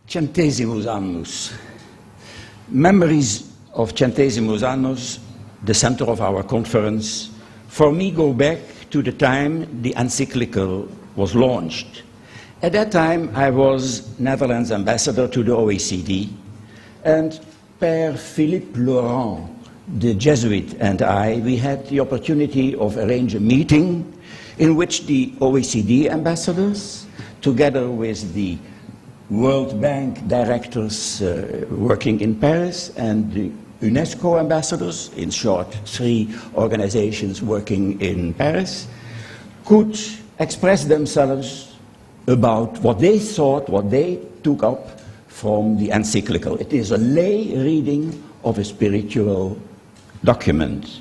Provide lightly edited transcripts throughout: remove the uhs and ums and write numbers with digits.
Centesimus Annus. Memories of Centesimus Annus, the center of our conference, for me go back to the time the encyclical was launched. At that time, I was Netherlands ambassador to the OECD, and Père Philippe Laurent, the Jesuit, and I, we had the opportunity of arranging a meeting in which the OECD ambassadors, together with the World Bank directors working in Paris and the UNESCO ambassadors, in short, 3 organizations working in Paris, could express themselves about what they thought, what they took up from the encyclical. It is a lay reading of a spiritual document.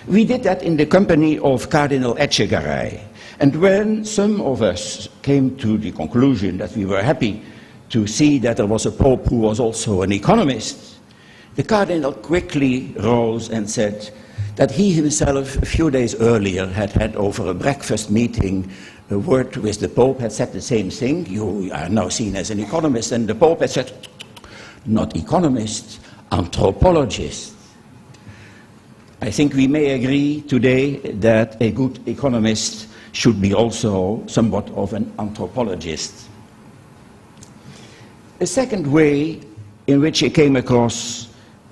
We did that in the company of Cardinal Etchegaray. And when some of us came to the conclusion that we were happy to see that there was a Pope who was also an economist, the Cardinal quickly rose and said that he himself, a few days earlier, had had over a breakfast meeting a word with the Pope, had said the same thing. You are now seen as an economist. And the Pope had said, not economist, anthropologist. I think we may agree today that a good economist should be also somewhat of an anthropologist. A second way in which I came across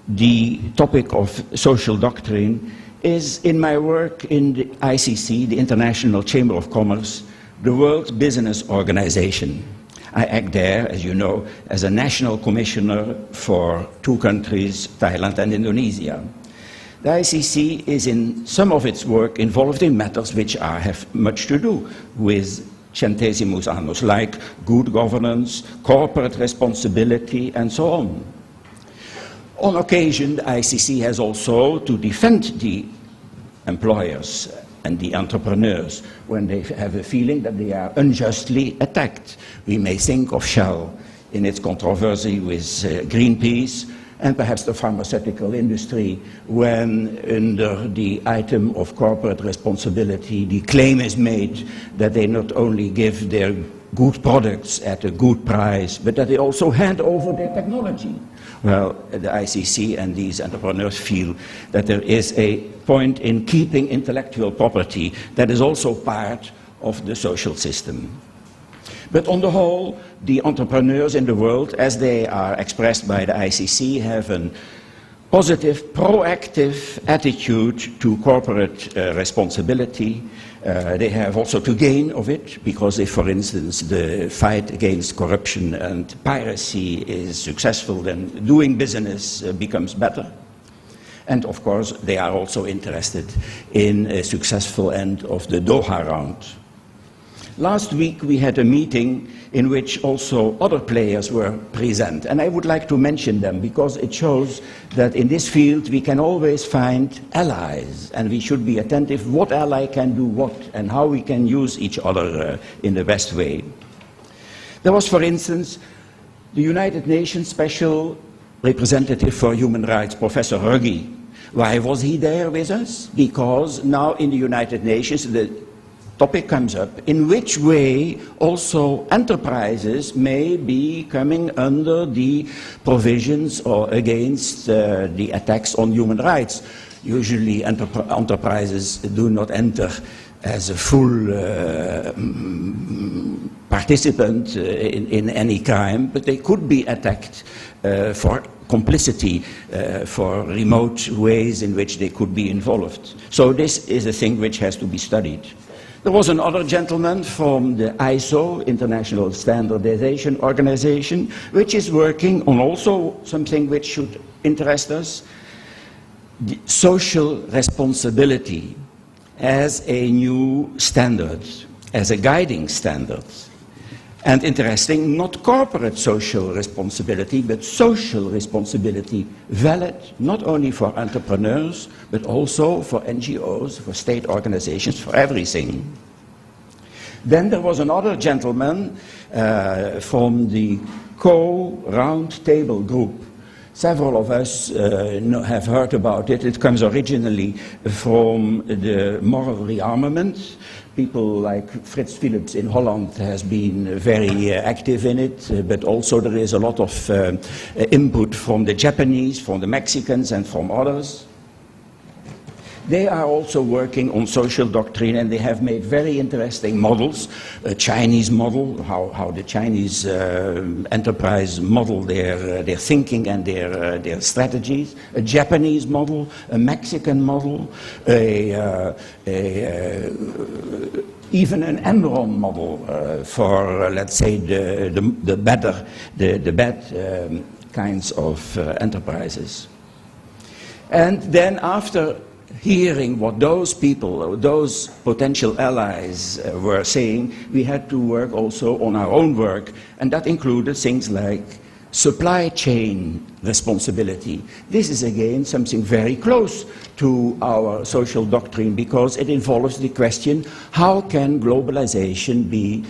the topic of social doctrine is in my work in the ICC, the International Chamber of Commerce, the World Business Organization. I act there, as you know, as a national commissioner for 2 countries, Thailand and Indonesia. The ICC is in some of its work involved in matters which have much to do with Centesimus Annus, like good governance, corporate responsibility, and so on. On occasion, the ICC has also to defend the employers and the entrepreneurs when they have a feeling that they are unjustly attacked. We may think of Shell in its controversy with Greenpeace, and perhaps the pharmaceutical industry, when under the item of corporate responsibility, the claim is made that they not only give their good products at a good price, but that they also hand over their technology. Well, the ICC and these entrepreneurs feel that there is a point in keeping intellectual property that is also part of the social system. But on the whole, the entrepreneurs in the world, as they are expressed by the ICC, have a positive, proactive attitude to corporate responsibility. They have also to gain of it, because if, for instance, the fight against corruption and piracy is successful, then doing business becomes better. And of course, they are also interested in a successful end of the Doha round. Last week we had a meeting in which also other players were present, and I would like to mention them because it shows that in this field we can always find allies, and we should be attentive what ally can do what and how we can use each other in the best way. There was, for instance, the United Nations Special Representative for Human Rights, Professor Ruggie. Why was he there with us? Because now in the United Nations the topic comes up, in which way also enterprises may be coming under the provisions or against the attacks on human rights. Usually enterprises do not enter as a full participant in any crime, but they could be attacked for complicity, for remote ways in which they could be involved. So this is a thing which has to be studied. There was another gentleman from the ISO, International Standardization Organization, which is working on also something which should interest us, the social responsibility as a new standard, as a guiding standard. And interesting, not corporate social responsibility, but social responsibility, valid not only for entrepreneurs, but also for NGOs, for state organizations, for everything. Then there was another gentleman from the Co-Round Table Group. Several of us have heard about it. It comes originally from the moral rearmament, People like Frits Philips in Holland has been very active in it, but also there is a lot of input from the Japanese, from the Mexicans, and from others. They are also working on social doctrine, and they have made very interesting models. A Chinese model, how the Chinese enterprise model their thinking and their strategies. A Japanese model, a Mexican model, even an Enron model for, let's say, the bad kinds of enterprises. And then after hearing what those people, those potential allies were saying, we had to work also on our own work, and that included things like supply chain responsibility. This is again something very close to our social doctrine because it involves the question, how can globalization be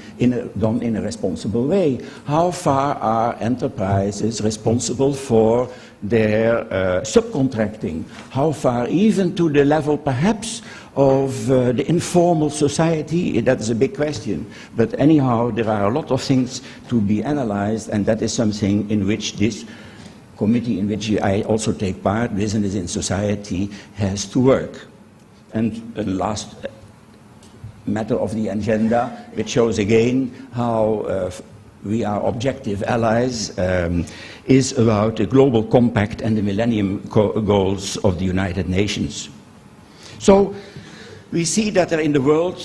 done in a responsible way? How far are enterprises responsible for their subcontracting? How far, even to the level perhaps of the informal society? That is a big question. But anyhow, there are a lot of things to be analyzed, and that is something in which this committee, in which I also take part, Business in Society, has to work. And the last matter of the agenda, which shows again how we are objective allies, is about the Global Compact and the Millennium Goals of the United Nations. So we see that there in the world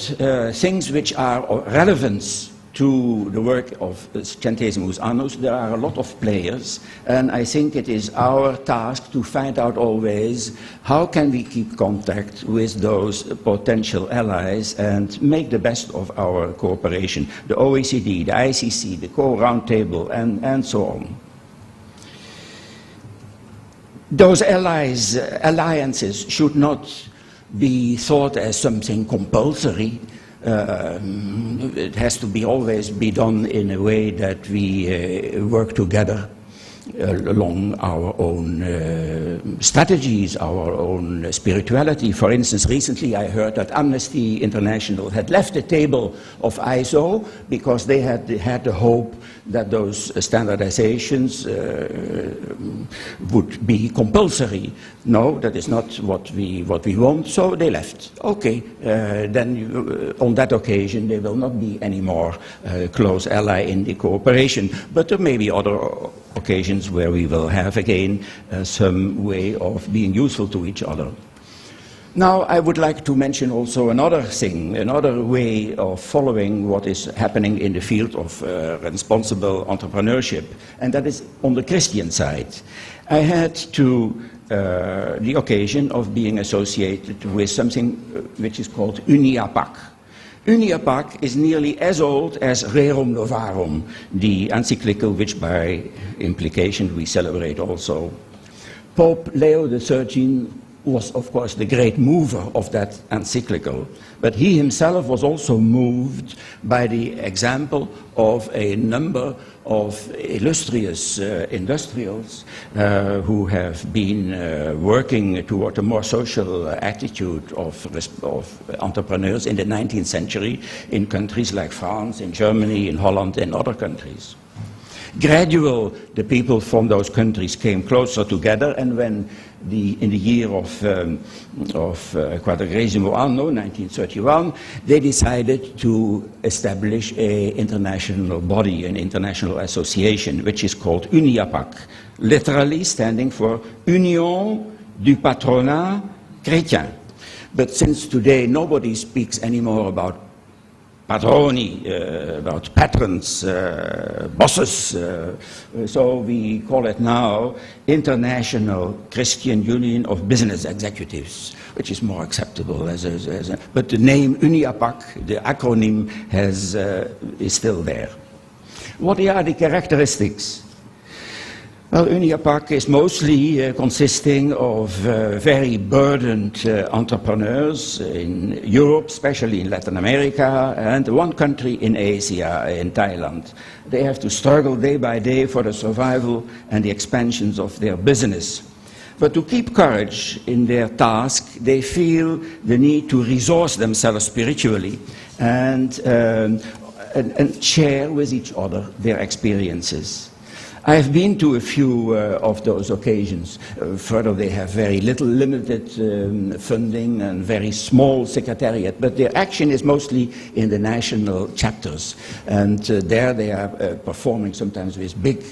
things which are of relevance to the work of Centesimus Annus. There are a lot of players, and I think it is our task to find out always how can we keep contact with those potential allies and make the best of our cooperation. The OECD, the ICC, the Core Roundtable, and so on. Those alliances should not be thought as something compulsory. It has to be always be done in a way that we work together along our own strategies, our own spirituality. For instance, recently I heard that Amnesty International had left the table of ISO because they had the hope that those standardizations would be compulsory. No, that is not what we want, so they left. Okay, then on that occasion they will not be any more close ally in the cooperation, but there may be other occasions where we will have again some way of being useful to each other. Now I would like to mention also another thing, another way of following what is happening in the field of responsible entrepreneurship, and that is on the Christian side. I had the occasion of being associated with something which is called Uniapac. Uniapac is nearly as old as Rerum Novarum, the encyclical which by implication we celebrate also. Pope Leo XIII was of course the great mover of that encyclical, but he himself was also moved by the example of a number of illustrious industrials who have been working toward a more social attitude of entrepreneurs in the 19th century in countries like France, in Germany, in Holland, and other countries. Gradually, the people from those countries came closer together, and when in the year of Quadragesimo Anno, 1931, they decided to establish an international body, an international association, which is called Uniapac, literally standing for Union du Patronat Chrétien. But since today nobody speaks anymore about patroni, about patrons, bosses, so we call it now International Christian Union of Business Executives, which is more acceptable but the name Uniapac, the acronym, is still there. What are the characteristics? Well, Uniapac is mostly consisting of very burdened entrepreneurs in Europe, especially in Latin America, and one country in Asia, in Thailand. They have to struggle day by day for the survival and the expansions of their business. But to keep courage in their task, they feel the need to resource themselves spiritually and share with each other their experiences. I have been to a few of those occasions. Further, they have very little limited funding and very small secretariat, but their action is mostly in the national chapters. And there they are performing sometimes with big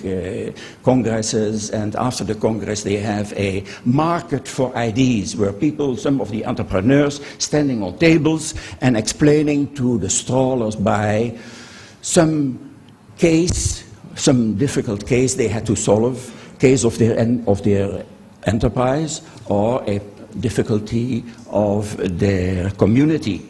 congresses, and after the congress they have a market for ideas where people, some of the entrepreneurs, standing on tables and explaining to the strollers by some case, some difficult case they had to solve, case of their enterprise or a difficulty of their community.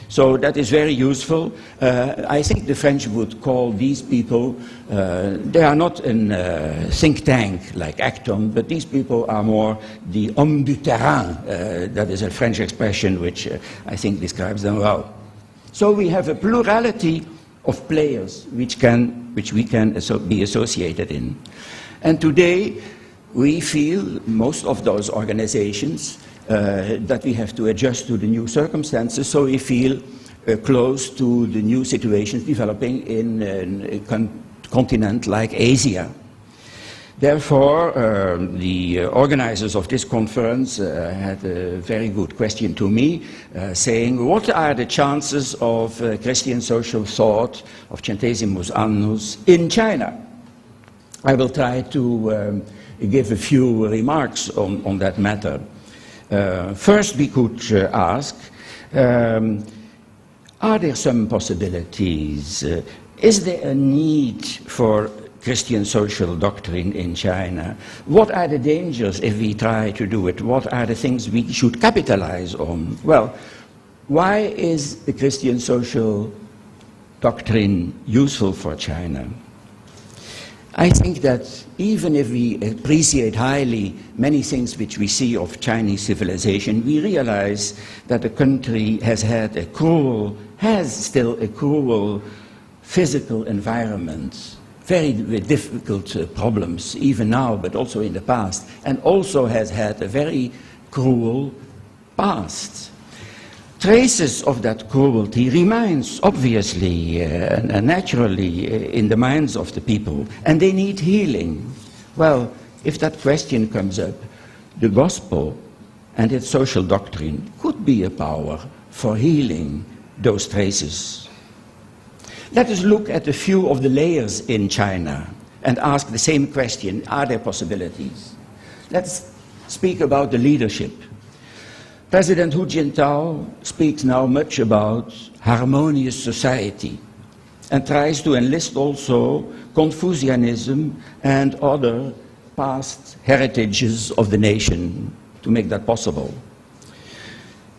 So that is very useful. I think the French would call these people, they are not a think tank like Acton, but these people are more the hommes du terrain. That is a French expression which I think describes them well. So we have a plurality of players which we can be associated in. And today we feel, most of those organizations, that we have to adjust to the new circumstances, so we feel close to the new situations developing in a continent like Asia. Therefore, the organizers of this conference had a very good question to me, saying, what are the chances of Christian social thought, of Centesimus, Annus, in China? I will try to give a few remarks on that matter. First, we could ask, are there some possibilities? Is there a need for Christian social doctrine in China? What are the dangers if we try to do it? What are the things we should capitalize on? Well, why is the Christian social doctrine useful for China? I think that even if we appreciate highly many things which we see of Chinese civilization, we realize that the country has still a cruel physical environment, very difficult problems, even now, but also in the past, and also has had a very cruel past. Traces of that cruelty remains obviously and naturally in the minds of the people, and they need healing. Well, if that question comes up, the gospel and its social doctrine could be a power for healing those traces. Let us look at a few of the layers in China and ask the same question, are there possibilities? Let's speak about the leadership. President Hu Jintao speaks now much about harmonious society and tries to enlist also Confucianism and other past heritages of the nation to make that possible.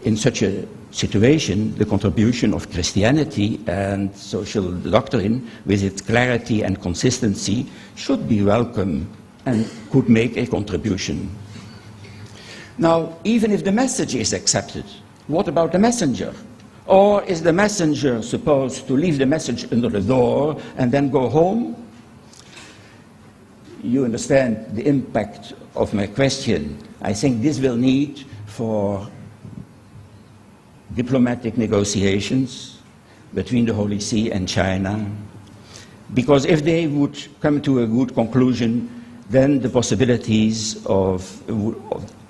In such a situation, the contribution of Christianity and social doctrine, with its clarity and consistency, should be welcome and could make a contribution. Now, even if the message is accepted, what about the messenger? Or is the messenger supposed to leave the message under the door and then go home? You understand the impact of my question. I think this will need for diplomatic negotiations between the Holy See and China, because if they would come to a good conclusion, then the possibilities of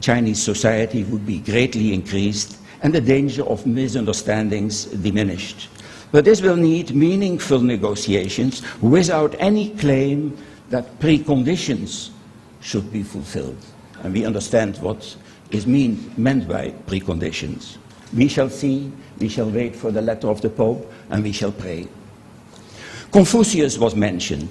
Chinese society would be greatly increased and the danger of misunderstandings diminished. But this will need meaningful negotiations without any claim that preconditions should be fulfilled. And we understand what is meant by preconditions. We shall see, we shall wait for the letter of the Pope, and we shall pray. Confucius was mentioned.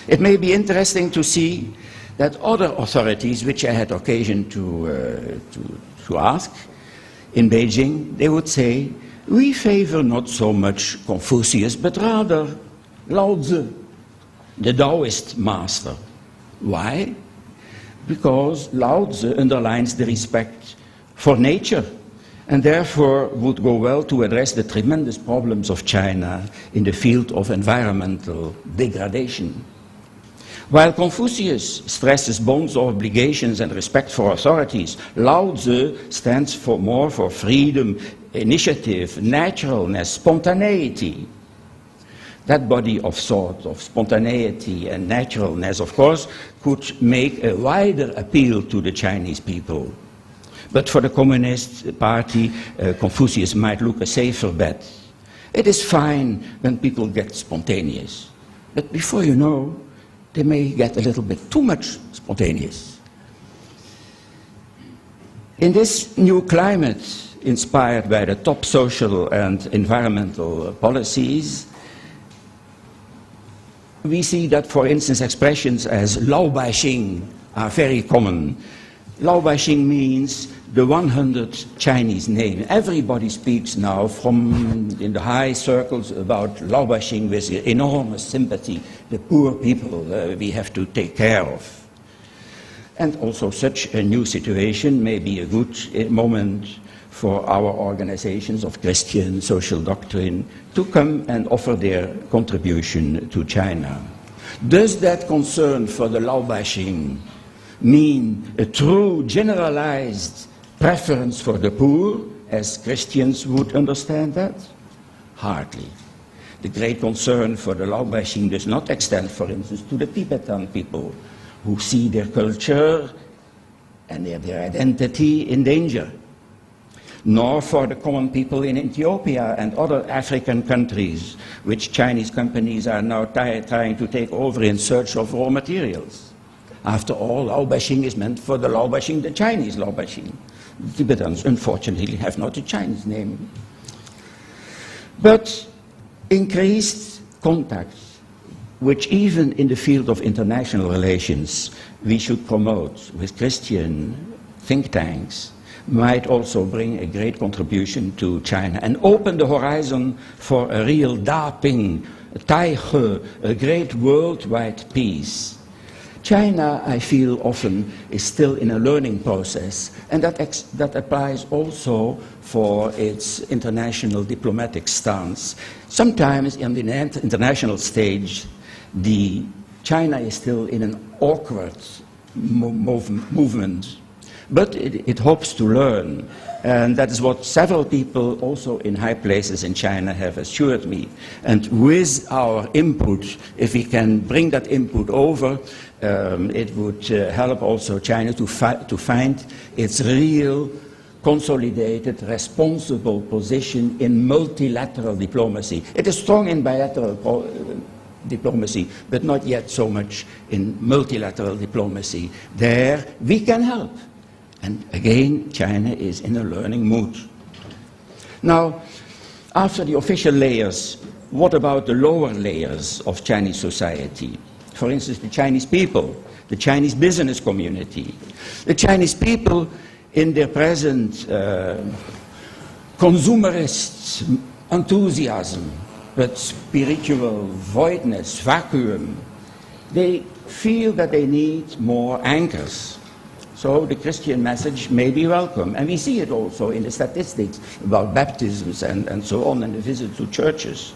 It may be interesting to see that other authorities, which I had occasion to ask in Beijing, they would say, we favor not so much Confucius, but rather Lao Tzu, the Taoist master. Why? Because Lao Tzu underlines the respect for nature, and therefore would go well to address the tremendous problems of China in the field of environmental degradation. While Confucius stresses bonds of obligations and respect for authorities, Lao Tzu stands more for freedom, initiative, naturalness, spontaneity. That body of thought, of spontaneity and naturalness, of course, could make a wider appeal to the Chinese people. But for the Communist Party, Confucius might look a safer bet. It is fine when people get spontaneous. But before you know, they may get a little bit too much spontaneous. In this new climate, inspired by the top social and environmental policies, we see that, for instance, expressions as Lao Baixing are very common. Lao Baixing means the 100 Chinese name. Everybody speaks now from in the high circles about Lao Baixing with enormous sympathy, the poor people we have to take care of. And also such a new situation may be a good moment for our organizations of Christian social doctrine to come and offer their contribution to China. Does that concern for the Lao Baixing mean a true generalized preference for the poor, as Christians would understand that? Hardly. The great concern for the Lao Baixing does not extend, for instance, to the Tibetan people, who see their culture and their identity in danger, nor for the common people in Ethiopia and other African countries, which Chinese companies are now trying to take over in search of raw materials. After all, Lao Baixing is meant for the Lao Baixing, the Chinese Lao Baixing. The Tibetans, unfortunately, have not a Chinese name. But increased contacts, which even in the field of international relations we should promote with Christian think tanks, might also bring a great contribution to China and open the horizon for a real Daping, Taihe, a great worldwide peace. China, I feel often, is still in a learning process, and that applies also for its international diplomatic stance. Sometimes on the international stage, China is still in an awkward movement. But it hopes to learn, and that is what several people also in high places in China have assured me. And with our input, if we can bring that input over, it would help also China to find its real, consolidated, responsible position in multilateral diplomacy. It is strong in bilateral diplomacy, but not yet so much in multilateral diplomacy. There we can help. And again, China is in a learning mood. Now, after the official layers, what about the lower layers of Chinese society? For instance, the Chinese people, the Chinese business community. The Chinese people in their present consumerist enthusiasm, but spiritual voidness, vacuum, they feel that they need more anchors. So the Christian message may be welcome. And we see it also in the statistics about baptisms and so on, and the visit to churches.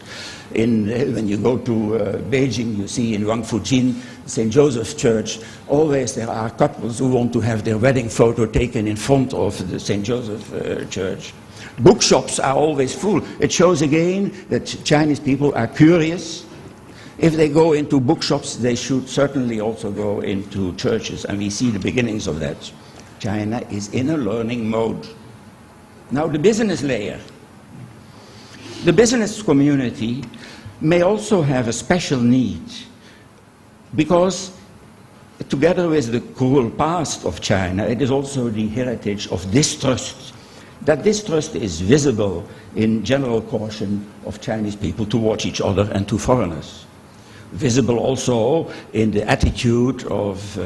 When you go to Beijing, you see in Wangfujin, St. Joseph's Church, always there are couples who want to have their wedding photo taken in front of the St. Joseph Church. Bookshops are always full. It shows again that Chinese people are curious. If they go into bookshops, they should certainly also go into churches, and we see the beginnings of that. China is in a learning mode. Now, the business layer. The business community may also have a special need, because together with the cruel past of China, it is also the heritage of distrust. That distrust is visible in general caution of Chinese people towards each other and to foreigners. Visible also in the attitude of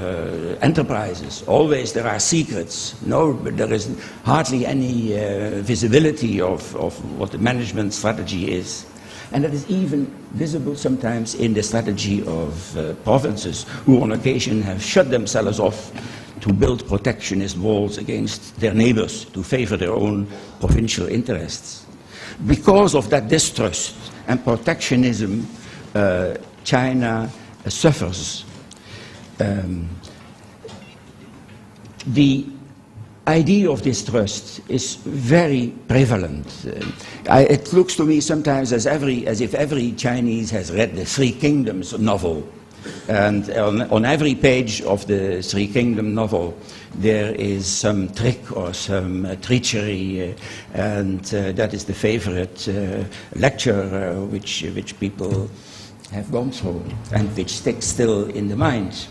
enterprises. Always there are secrets. No, but there is hardly any visibility of what the management strategy is. And that is even visible sometimes in the strategy of provinces, who on occasion have shut themselves off to build protectionist walls against their neighbors to favor their own provincial interests. Because of that distrust and protectionism, China suffers. The idea of distrust is very prevalent. It looks to me sometimes as if every Chinese has read the Three Kingdoms novel. And on every page of the Three Kingdom novel, there is some trick or some treachery, and that is the favorite lecture which people have gone through and which sticks still in the mind.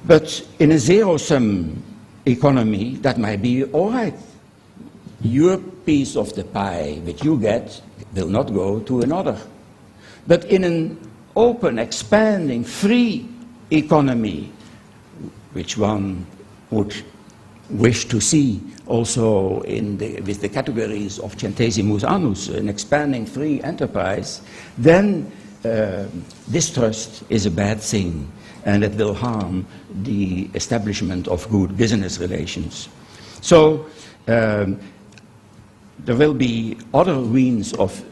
But in a zero-sum economy, that might be all right. Your piece of the pie which you get will not go to another. But in an open, expanding, free economy, which one would wish to see also with the categories of Centesimus, Annus, an expanding free enterprise, then distrust is a bad thing, and it will harm the establishment of good business relations. So there will be other means of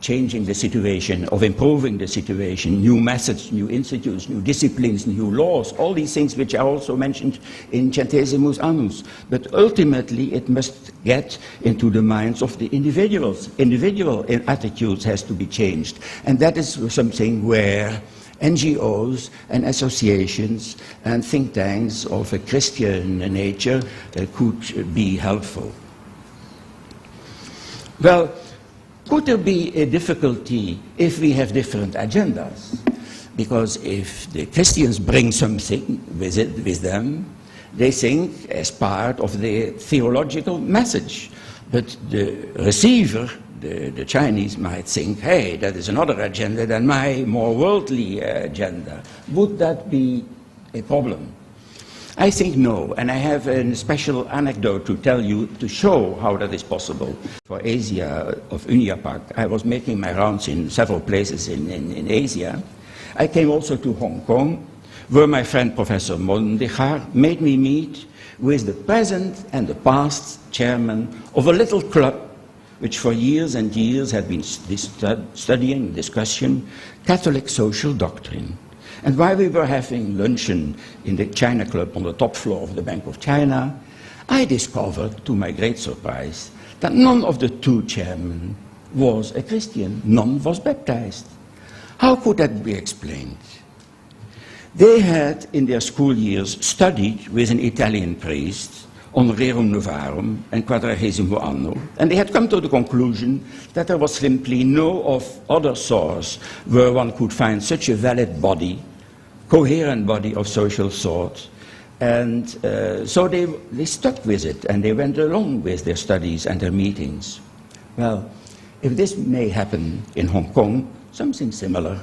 changing the situation, of improving the situation, new methods, new institutes, new disciplines, new laws, all these things which are also mentioned in Centesimus Annus. But ultimately it must get into the minds of the individuals. Individual attitudes has to be changed. And that is something where NGOs and associations and think tanks of a Christian nature could be helpful. Well, could there be a difficulty if we have different agendas? Because if the Christians bring something with them, they think as part of the theological message. But the receiver, the Chinese, might think, hey, that is another agenda than my more worldly agenda. Would that be a problem? I think no, and I have a special anecdote to tell you to show how that is possible. For Asia of Uniapac, I was making my rounds in several places in Asia. I came also to Hong Kong, where my friend Professor Mondegar made me meet with the present and the past chairman of a little club which for years and years had been studying, discussion, Catholic social doctrine. And while we were having luncheon in the China Club on the top floor of the Bank of China, I discovered, to my great surprise, that none of the two chairmen was a Christian. None was baptized. How could that be explained? They had, in their school years, studied with an Italian priest on Rerum Novarum and Quadragesimo Anno, and they had come to the conclusion that there was simply no other source where one could find such a valid body, coherent body of social thought, and so they stuck with it, and they went along with their studies and their meetings. Well, if this may happen in Hong Kong, something similar,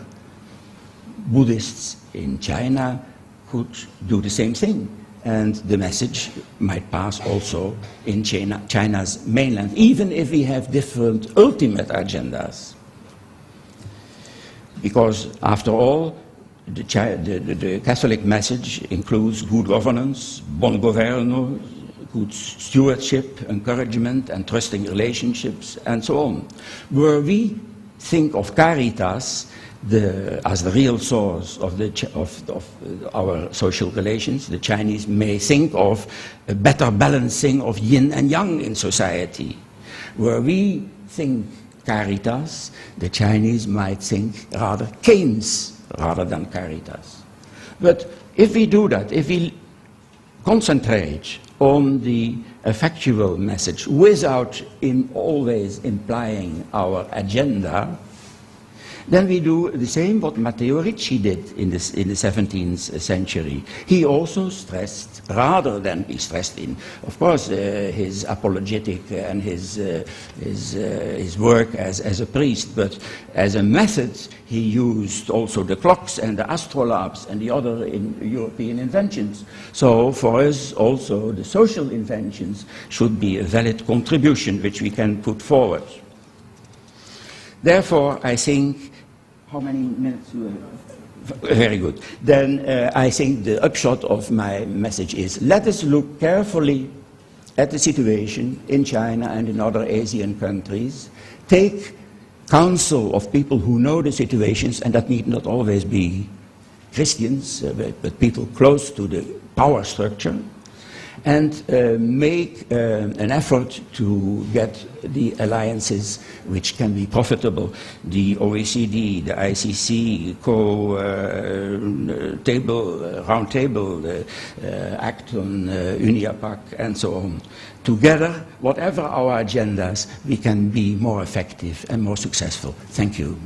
Buddhists in China could do the same thing, and the message might pass also in China's mainland, even if we have different ultimate agendas. Because, after all, the Catholic message includes good governance, bon governo, good stewardship, encouragement, and trusting relationships, and so on. Where we think of caritas as the real source of our social relations, the Chinese may think of a better balancing of yin and yang in society. Where we think caritas, the Chinese might think rather Keynes rather than caritas. But if we do that, if we concentrate on the effectual message without always implying our agenda, then we do the same what Matteo Ricci did in the 17th century. He also stressed, rather than be stressed in, of course, his apologetic and his work as a priest, but as a method he used also the clocks and the astrolabes and the other European inventions. So for us also the social inventions should be a valid contribution which we can put forward. Therefore, I think, how many minutes do we have? Very good. Then I think the upshot of my message is, let us look carefully at the situation in China and in other Asian countries. Take counsel of people who know the situations, and that need not always be Christians, but people close to the power structure, and make an effort to get the alliances which can be profitable. The OECD, the ICC, round table, Acton, UNIAPAC, and so on. Together, whatever our agendas, we can be more effective and more successful. Thank you.